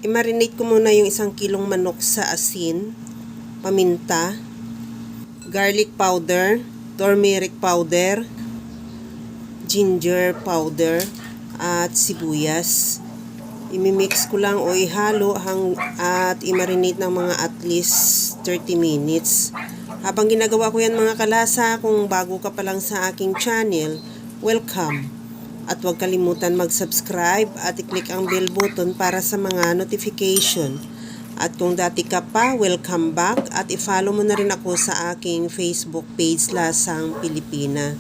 I-marinate ko muna yung 1 kilong manok sa asin, paminta, garlic powder, turmeric powder, ginger powder, at sibuyas. I-mix ko lang o ihalo at i-marinate ng mga at least 30 minutes. Habang ginagawa ko yan mga kalasa, kung bago ka pa lang sa aking channel, welcome. At huwag kalimutan mag-subscribe at i-click ang bell button para sa mga notification. At kung dati ka pa, welcome back at i-follow mo na rin ako sa aking Facebook page Lasang Pilipina.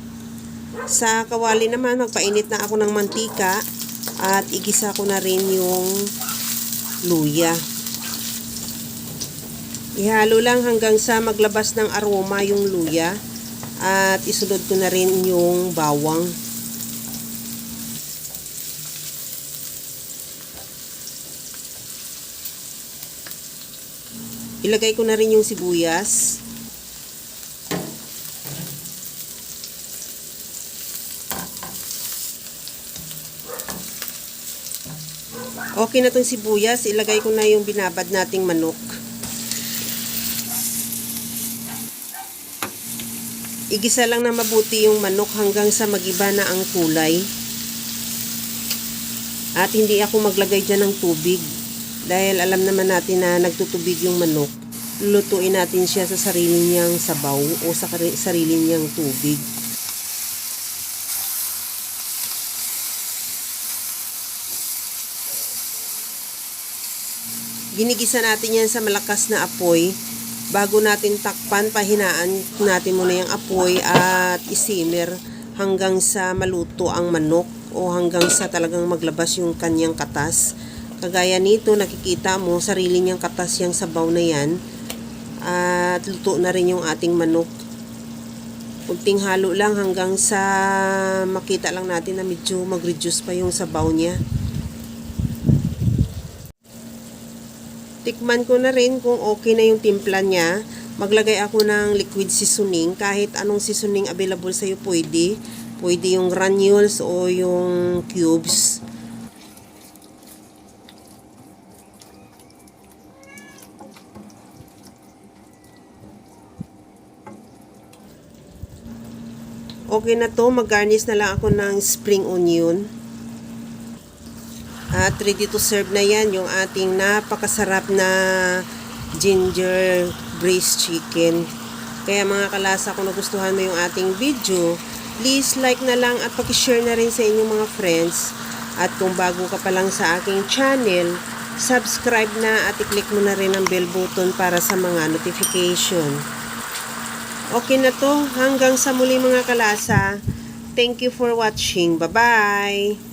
Sa kawali naman, magpainit na ako ng mantika at igisa ko na rin yung luya. Ihalo lang hanggang sa maglabas ng aroma yung luya at isunod ko na rin yung bawang. Ilagay ko na rin yung sibuyas. Okay na itong sibuyas. Ilagay ko na yung binabad nating manok. Igisa lang na mabuti yung manok hanggang sa magiba na ang kulay. At hindi ako maglagay dyan ng tubig. Dahil alam naman natin na nagtutubig yung manok. Lutuin natin siya sa sarili niyang sabaw o sa sarili niyang tubig. Ginigisa natin yan sa malakas na apoy. Bago natin takpan, pahinaan natin muna yung apoy at isimmer hanggang sa maluto ang manok o hanggang sa talagang maglabas yung kanyang katas. Kagaya nito, nakikita mo, sarili niyang katas yung sabaw na yan. At luto na rin yung ating manok. Kunting halo lang hanggang sa makita lang natin na medyo mag-reduce pa yung sabaw niya. Tikman ko na rin kung okay na yung timpla niya. Maglagay ako ng liquid seasoning. Kahit anong seasoning available sa'yo pwede. Pwede yung granules o yung cubes. Okay na to, mag-garnish na lang ako ng spring onion. At ready to serve na yan yung ating napakasarap na ginger braised chicken. Kaya mga kalasa, kung nagustuhan mo yung ating video, please like na lang at pakishare na rin sa inyong mga friends. At kung bago ka pa lang sa aking channel, subscribe na at i-click mo na rin ang bell button para sa mga notification. Okay na to. Hanggang sa muli mga kalasa. Thank you for watching. Bye-bye!